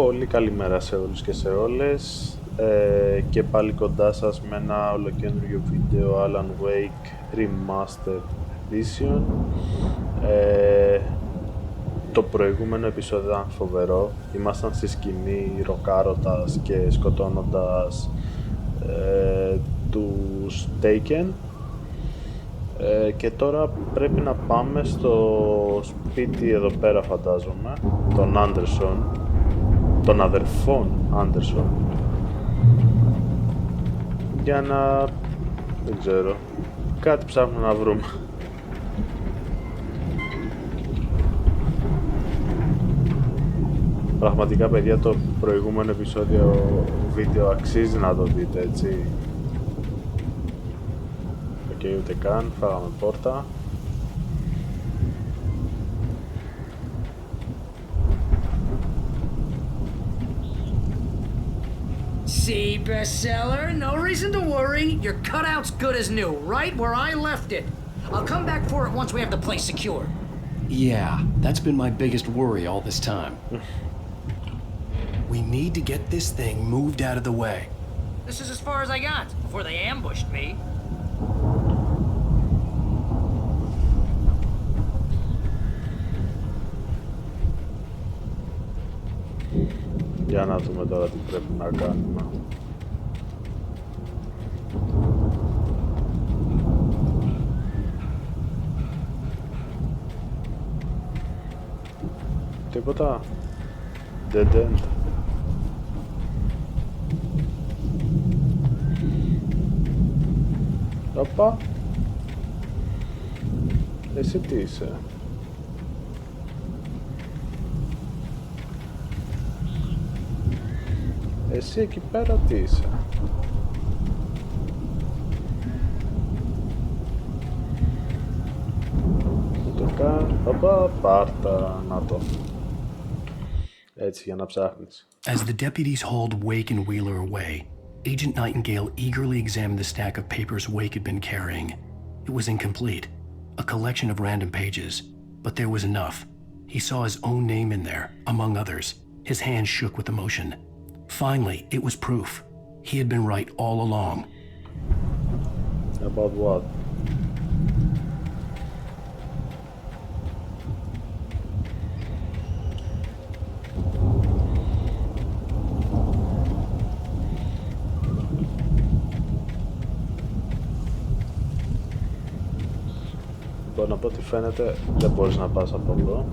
Πολύ καλημέρα σε όλους και σε όλες και πάλι κοντά σας με ένα ολοκένουργιο βίντεο ALAN WAKE Remastered Edition. Το προηγούμενο επεισόδιο ήταν φοβερό. Ήμασταν στη σκηνή ροκάροντας και σκοτώνοντας τους Taken. Και τώρα πρέπει να πάμε στο σπίτι εδώ πέρα, φαντάζομαι, των Άντερσον, των αδερφών Άντερσον, για να... δεν ξέρω, κάτι ψάχνουμε να βρούμε. Πραγματικά, παιδιά, το προηγούμενο επεισόδιο βίντεο αξίζει να το δείτε, έτσι. Και ούτε καν, φάγαμε πόρτα. See, bestseller, no reason to worry. Your cutout's good as new, right where I left it. I'll come back for it once we have the place secure. Yeah, that's been my biggest worry all this time. We need to get this thing moved out of the way. This is as far as I got before they ambushed me. Για να δούμε τώρα τι πρέπει να κάνουμε. Τίποτα. Dead end. Οπα. Εσύ τι είσαι? Εσύ εκεί πέρα τι είσαι? Ούτε καν. Οπα, πάρτα, να το. Έτσι, για να ψάχνεις. As the deputies hauled Wake and Wheeler away, Agent Nightingale eagerly examined the stack of papers Wake had been carrying. It was incomplete, a collection of random pages, but there was enough. He saw his own name in there, among others. His hands shook with emotion. Finally, it was proof. He had been right all along. About what? Λοιπόν, από ό,τι φαίνεται δεν μπορείς να πας από εδώ.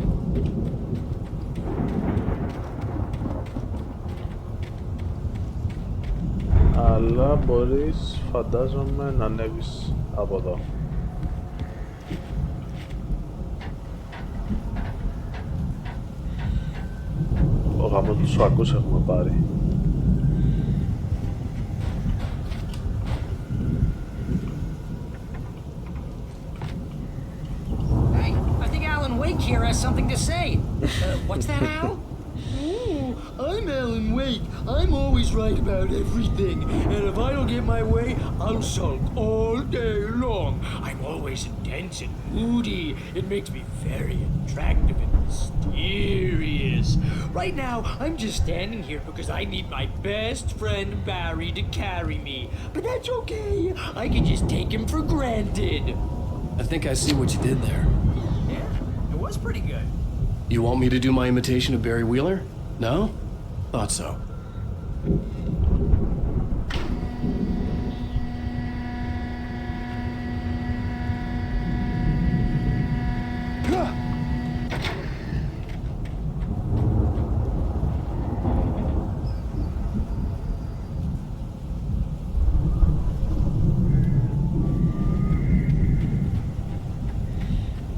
Αλλά μπορείς, φαντάζομαι, να ανέβεις από εδώ. Ο γαμός τους σουακούς έχουμε πάρει. Hey, I think Alan Wake here has something to say. What's that, Al? I'm Alan Wake. I'm always right about everything. And if I don't get my way, I'll sulk all day long. I'm always intense and moody. It makes me very attractive and mysterious. Right now, I'm just standing here because I need my best friend Barry to carry me. But that's okay. I can just take him for granted. I think I see what you did there. Yeah, it was pretty good. You want me to do my imitation of Barry Wheeler? No? Thought so.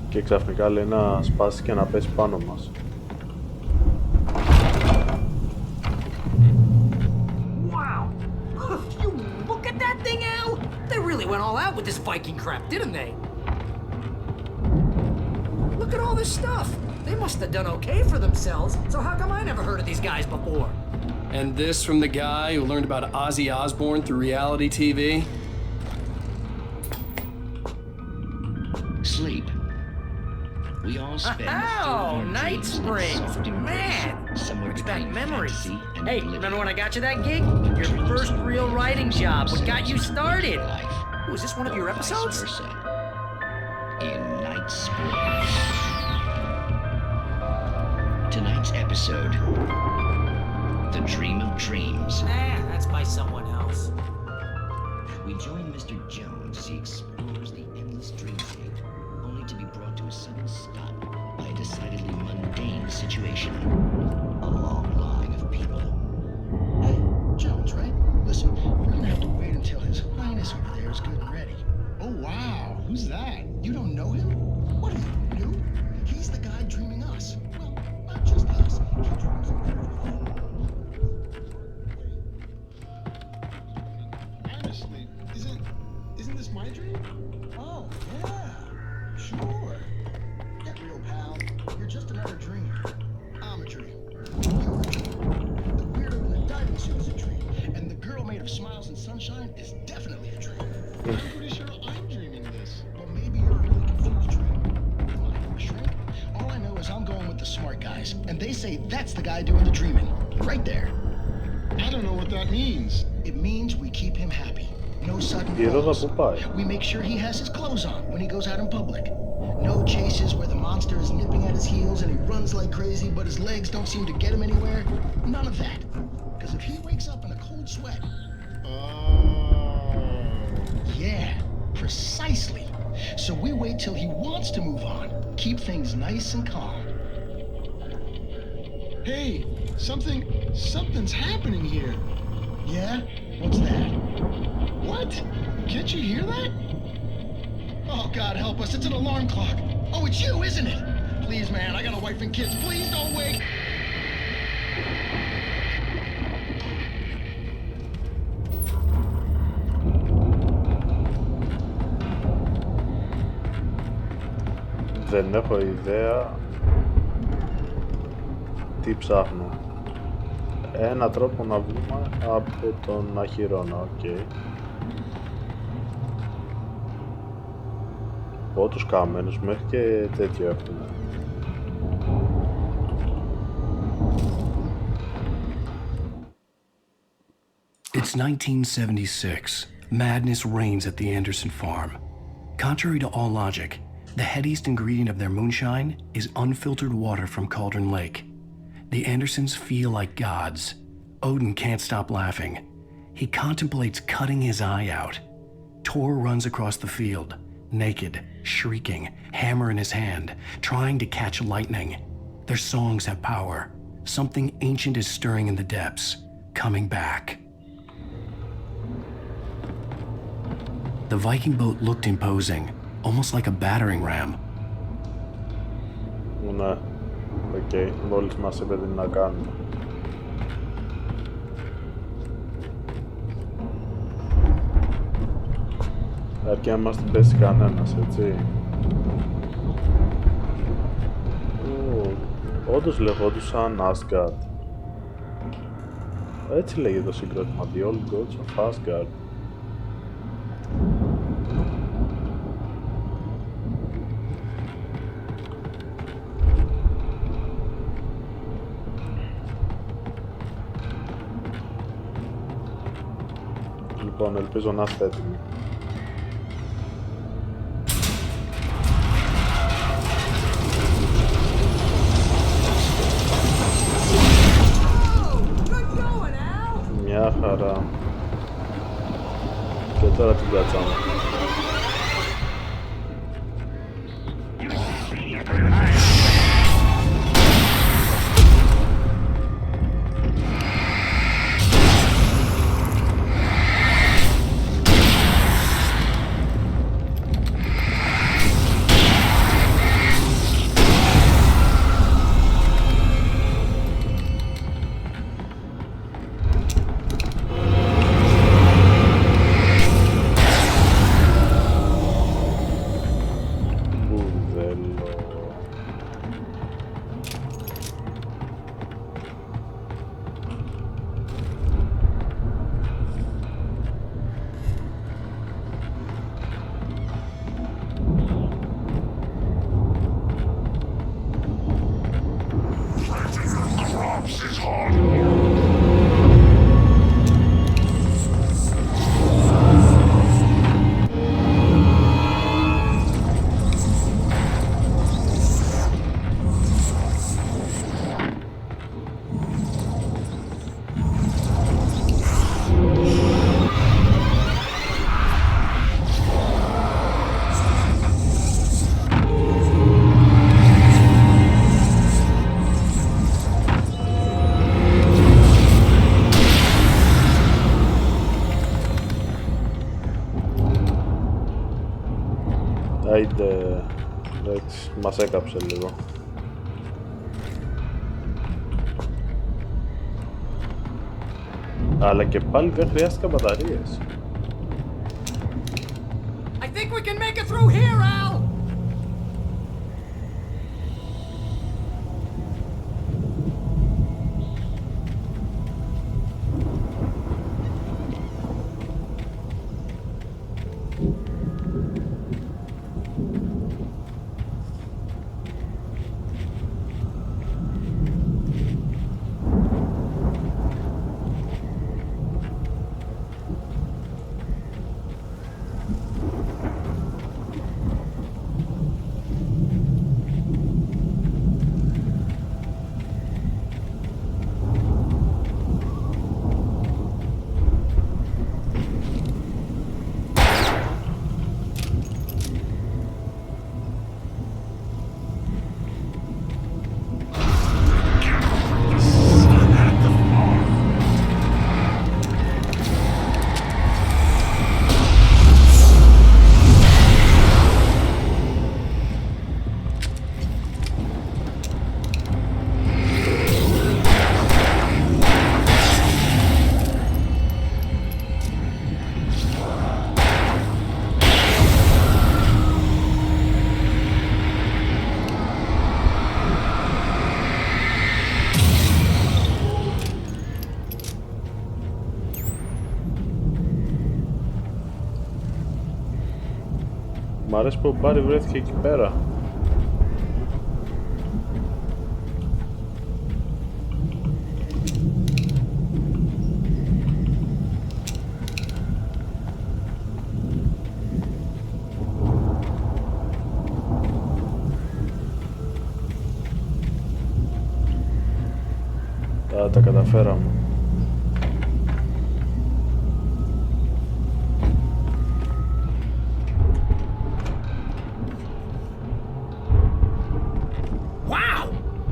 Και ξαφνικά λέει να σπάσει και να πέσει πάνω μας. Went all out with this Viking crap, didn't they? Look at all this stuff. They must have done okay for themselves, so how come I never heard of these guys before? And this from the guy who learned about Ozzy Osbourne through reality TV? Sleep. We all spend Oh, Night Springs! Man! Brings back memories. Hey, remember when I got you that gig? Your first real writing job. What got you started? Oh, is this one of your episodes? In Night Springs. Tonight's episode, The Dream of Dreams. That's by someone else. We join Mr. Jones as he explores the endless dreamscape, only to be brought to a sudden stop by a decidedly mundane situation. A long line of people. Hey, Jones, right? Listen, we're gonna have to wait until His Highness over there is good and ready. Oh, wow. Who's that? You don't know him? What are you, new? He's the guy dreaming us. Well, not just us. He dreams of everything. Honestly, isn't this my dream? Oh, yeah. Sure. Get real, pal. You're just another dream. I'm a dream. You're a dream. The weirdo in the diving suit is a dream. And the girl made of smiles and sunshine is definitely a dream. I'm pretty sure I'm dreaming this. Well, maybe you're a really confused dream. Am I a shrink? All I know is I'm going with the smart guys. And they say that's the guy doing the dreaming. Right there. I don't know what that means. It means we keep him happy. No sudden Και εδώ falls. θα που πάει. We make sure he has his clothes on when he goes out in public. No chases where the monster is nipping at his heels and he runs like crazy, but his legs don't seem to get him anywhere. None of that. Because if he wakes up in a cold sweat, Oh. yeah, precisely. So we wait till he wants to move on. Keep things nice and calm. Hey, something's happening here. Yeah? What's that? What? Can't you hear that? Oh, God help us. It's an alarm clock. Oh, it's you, isn't it? Please, man, I got a wife and kids. Please don't wake. Δεν έχω ιδέα τι ψάχνω. Ένα τρόπο να βγούμε από τον αχυρώνα, οκ. Από τους καμένους μέχρι και τέτοιο έχουμε. It's 1976. Madness reigns at the Anderson farm. Contrary to all logic, the headiest ingredient of their moonshine is unfiltered water from Cauldron Lake. The Andersons feel like gods. Odin can't stop laughing. He contemplates cutting his eye out. Tor runs across the field, naked, shrieking, hammer in his hand, trying to catch lightning. Their songs have power. Something ancient is stirring in the depths, coming back. The Viking boat looked imposing, almost like a battering ram. Ναι, οκ, μόλις μας είπε τι να κάνουμε. Αρκεί να μας την πέσει κανένας, έτσι. Όντως λεγόντουσαν Asgard. Έτσι λέγεται το συγκρότημα, The Old Gods of Asgard. Λοιπόν, ελπίζω να είστε έτοιμοι. Μια χαρά. Και τώρα την κάτσαμε. Άιντε, εντάξει, μας έκαψε λίγο. Αλλά και πάλι δεν χρειάστηκαν μπαταρίες. I think we can make it through here, Al! Μ' αρέσει που ο Μπάρι βρέθηκε εκεί πέρα. Τα καταφέραμε.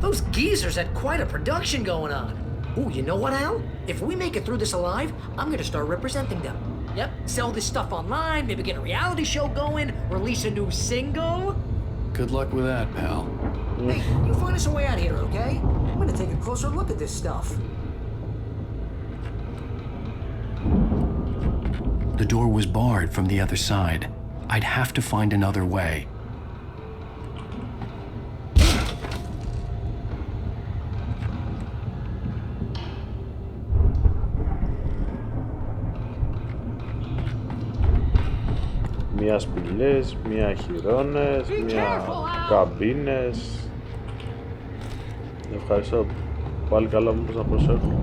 Those geezers had quite a production going on. Ooh, you know what, Al? If we make it through this alive, I'm gonna start representing them. Yep, sell this stuff online, maybe get a reality show going, release a new single. Good luck with that, pal. Hey, you find us a way out here, okay? I'm gonna take a closer look at this stuff. The door was barred from the other side. I'd have to find another way. Μία σπηλές, μία χειρώνες, μία καμπίνες. Ευχαριστώ. Πάλι καλά μου να προσέχω.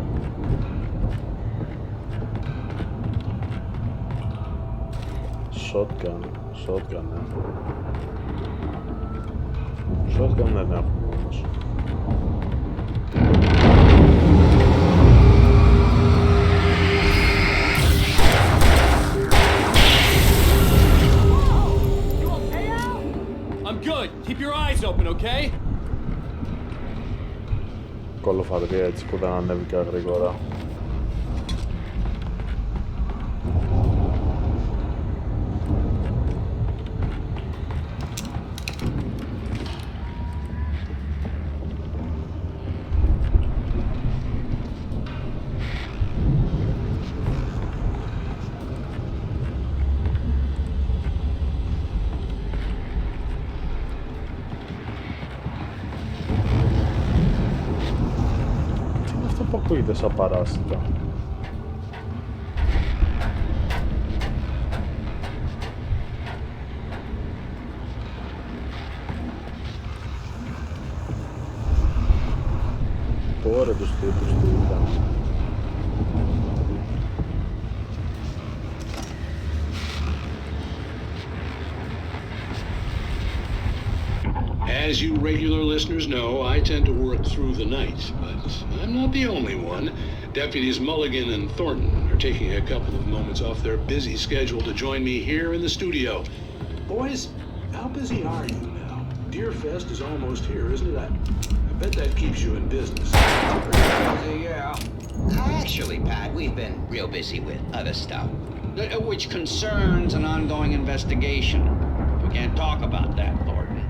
Shotgun, Shotgun δεν έχουμε όμως. Good. Keep your eyes open, okay? Κολοφαδρία έτσι που δεν ανέβηκα γρήγορα. Ακούγεται σαν παράσιτα. Τώρα τους τύπους του ήταν. As you regular listeners know, I tend to work through the night, but I'm not the only one. Deputies Mulligan and Thornton are taking a couple of moments off their busy schedule to join me here in the studio. Boys, how busy are you now? Deerfest is almost here, isn't it? I bet that keeps you in business. Yeah. Actually, Pat, we've been real busy with other stuff, which concerns an ongoing investigation. We Can't talk about that, Thornton.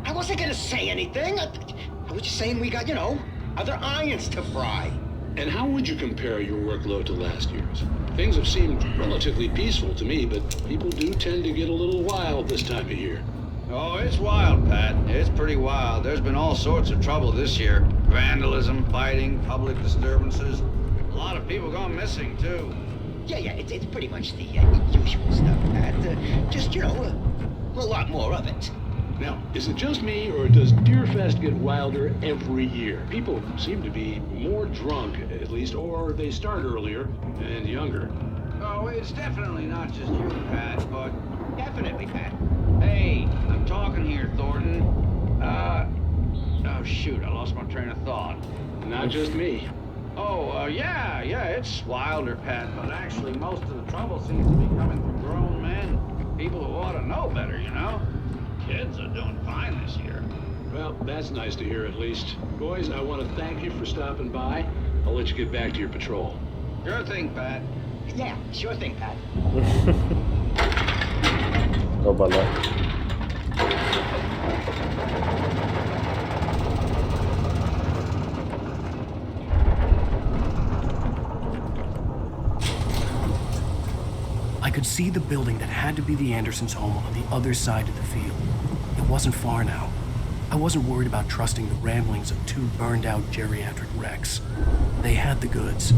I wasn't gonna say anything. I was just saying we got, you know, other irons to fry. And how would you compare your workload to last year's? Things have seemed relatively peaceful to me, but people do tend to get a little wild this time of year. Oh, it's wild, Pat. It's pretty wild. There's been all sorts of trouble this year. Vandalism, fighting, public disturbances. A lot of people gone missing, too. Yeah, it's pretty much the usual stuff, Pat. Just, you know, a lot more of it. Now, is it just me, or does Deerfest get wilder every year? People seem to be more drunk, at least, or they start earlier and younger. Oh, it's definitely not just you, Pat, but... Definitely, Pat. Hey, I'm talking here, Thornton. Oh, shoot, I lost my train of thought. Not just me. Oh, yeah, it's wilder, Pat, but actually most of the trouble seems to be coming from grown men. People who ought to know better, you know? Kids are doing fine this year. Well, that's nice to hear at least. Boys, I want to thank you for stopping by. I'll let you get back to your patrol. Sure thing, Pat. Yeah, sure thing, Pat. Το μπαλά. I could see the building that had to be the Andersons' home on the other side of the field. It wasn't far now. I wasn't worried about trusting the ramblings of two burned-out geriatric wrecks. They had the goods.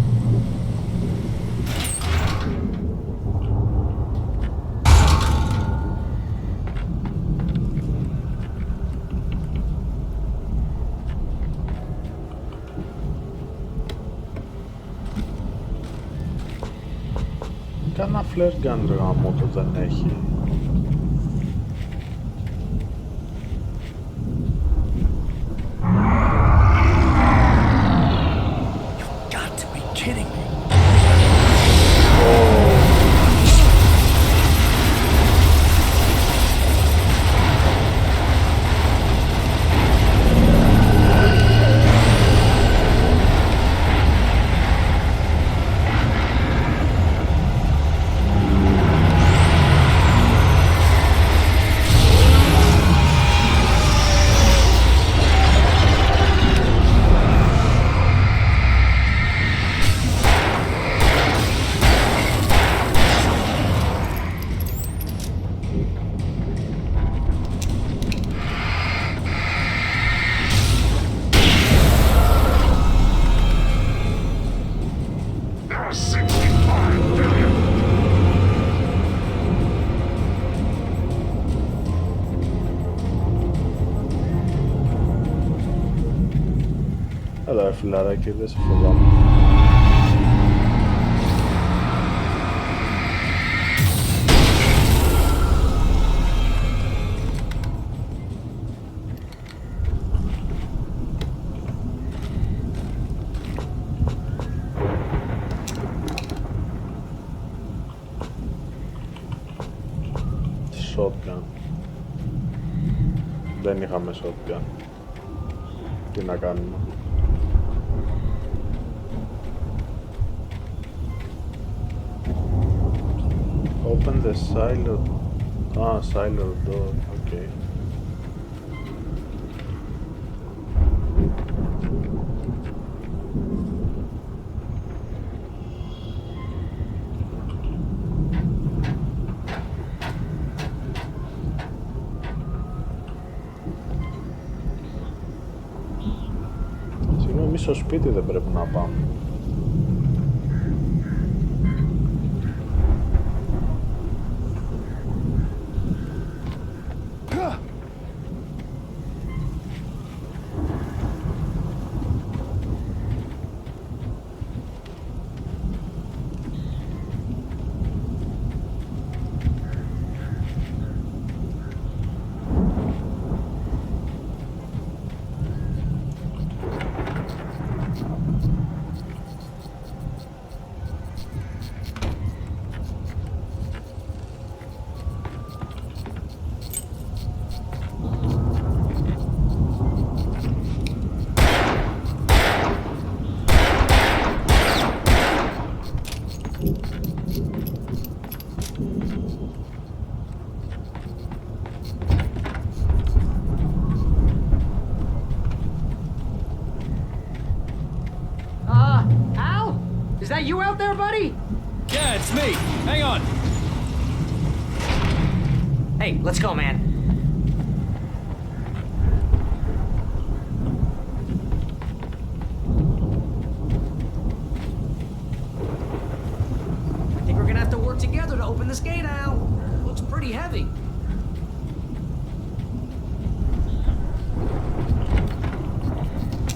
Κάνα flare gun ρε γαμώτο δεν έχει. You've got to be kidding me. Έλα ρε φιλαράκι, δεν σε φοβάμαι. Shotgun. Δεν είχαμε shotgun. Τι να κάνουμε. Open the silo. Silo door. Okay. Συγγνώμη, εμείς στο σπίτι δεν πρέπει να πάμε. that you out there, buddy? Yeah, it's me. Hang on. Hey, let's go, man. I think we're gonna have to work together to open this gate, Al. Looks pretty heavy.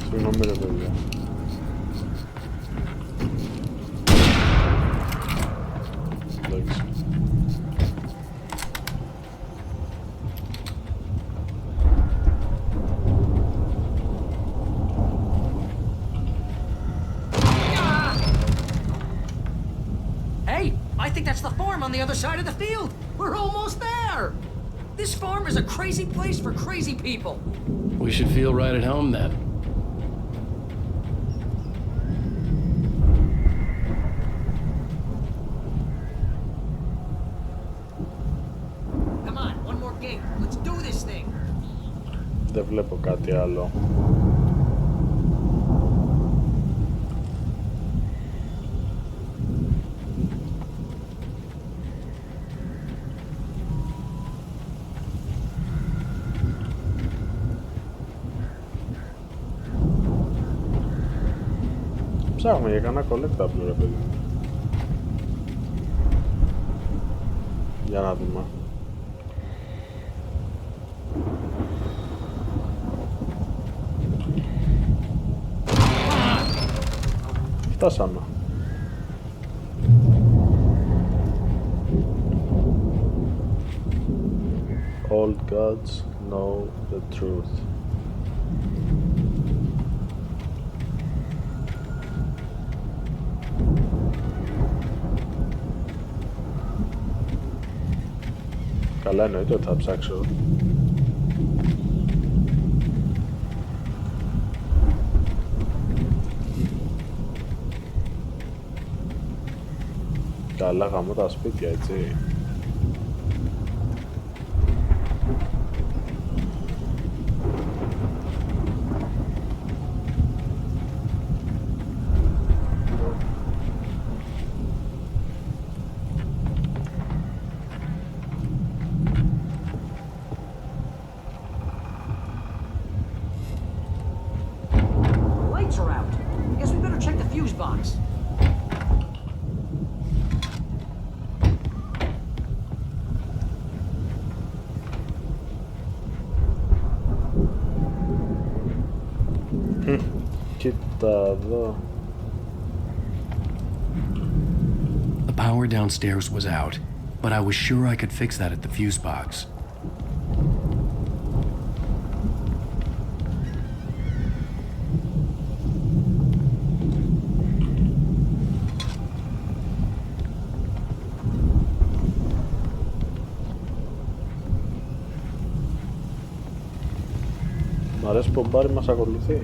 Συγγνώμη ρε παιδιά. Εντάξει. Hey, I think that's the farm on the other side of the field. We're almost there. This farm is a crazy place for crazy people. We should feel right at home then. Come on, one more gate. Let's do this thing. Δεν βλέπω κάτι άλλο. Ψάχνουμε για κανένα collectable ρε παιδί μου. Για να δούμε. Φτάσαμε. Old gods know the truth. Καλά εννοείται ότι θα ψάξω. Καλά γαμώ τα σπίτια, έτσι. Lights are out. I guess we better check the fuse box. Κοίτα εδώ. The power downstairs was out, but I was sure I could fix that at the fuse box. Μ' αρέσει που ο Μπάρι μας ακολουθεί.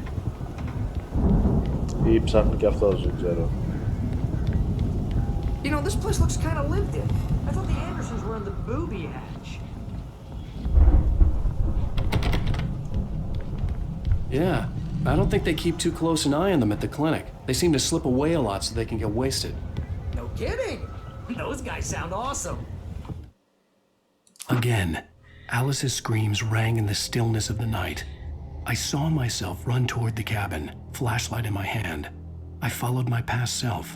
Ή ψάχνει και αυτός, δεν ξέρω. You know, this place looks kind of lived in. I thought the Andersons were on the booby hatch. Yeah, I don't think they keep too close an eye on them at the clinic. They seem to slip away a lot so they can get wasted. No kidding. Those guys sound awesome. Again, Alice's screams rang in the stillness of the night. I saw myself run toward the cabin, flashlight in my hand. I followed my past self.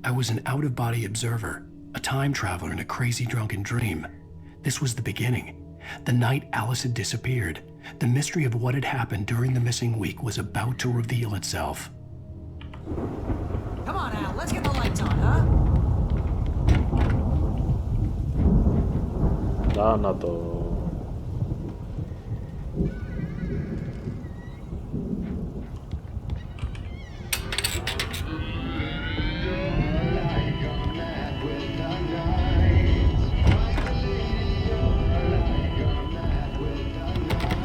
I was an out-of-body observer, a time traveler in a crazy drunken dream. This was the beginning. The night Alice had disappeared. The mystery of what had happened during the missing week was about to reveal itself. Come on, Al, let's get the lights on, huh? Να το...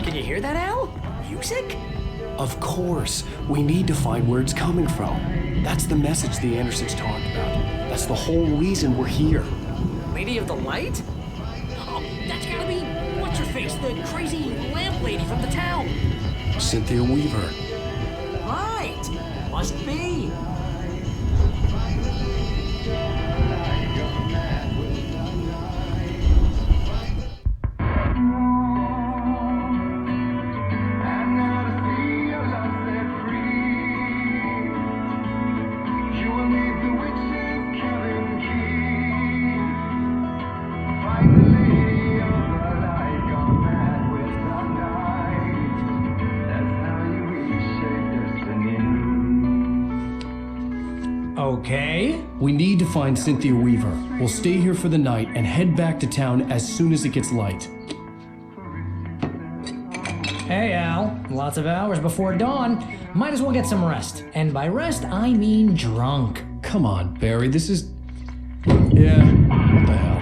Can you hear that, Al? Music? Of course, we need to find where it's coming from. That's the message the Andersons talked about. That's the whole reason we're here. Lady of the Light? Oh, that's gotta be what's-her-face, the crazy lamp lady from the town. Cynthia Weaver. Right, must be. Okay. We need to find Cynthia Weaver. We'll stay here for the night and head back to town as soon as it gets light. Hey, Al. Lots of hours before dawn. Might as well get some rest. And by rest, I mean drunk. Come on, Barry, this is... Yeah, what the hell?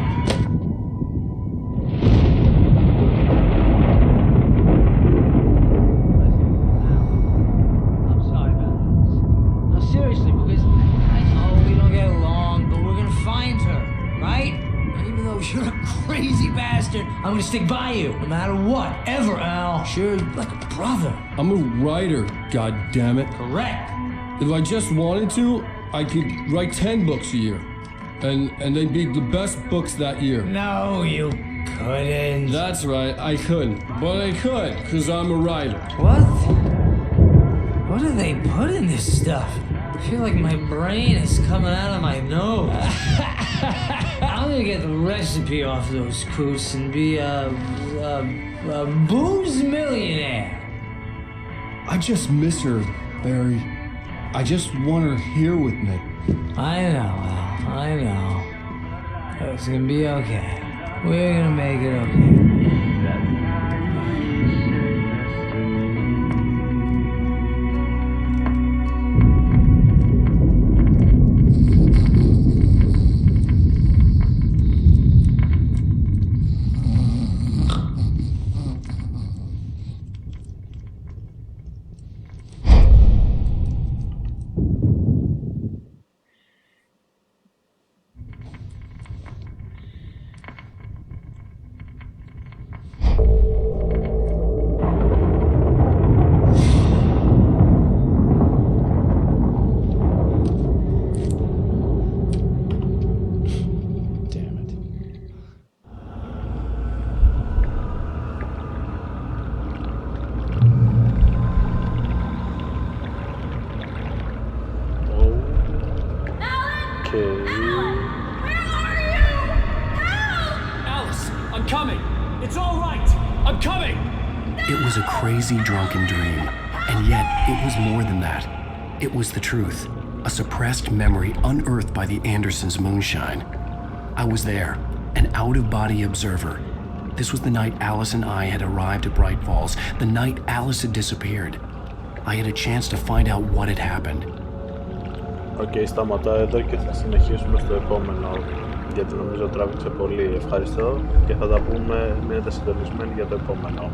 I'm sorry about this. No, seriously, because I know we don't get along, but we're gonna find her, right? And even though you're a crazy bastard, I'm gonna stick by you, no matter what, ever, Al. Sure, like a brother. I'm a writer, goddammit. Correct. If I just wanted to, I could write 10 books a year. And they'd be the best books that year. No, you couldn't. That's right, I couldn't. But I could, because I'm a writer. What? What do they put in this stuff? I feel like my brain is coming out of my nose. I'm gonna get the recipe off those coots and be a booze millionaire. I just miss her, Barry. I just want her here with me. I know, Al. I know. It's gonna be okay. We're gonna make it okay. It was a crazy, drunken dream, and yet it was more than that. It was the truth, a suppressed memory unearthed by the Andersons' moonshine. I was there, an out-of-body observer. This was the night Alice and I had arrived at Bright Falls, the night Alice had disappeared. I had a chance to find out what had happened. Okay, σταματάω εδώ και θα συνεχίσουμε στο επόμενο, γιατί νομίζω τράβηξε πολύ. Ευχαριστώ και θα τα πούμε, μείνετε συντονισμένοι για το επόμενο.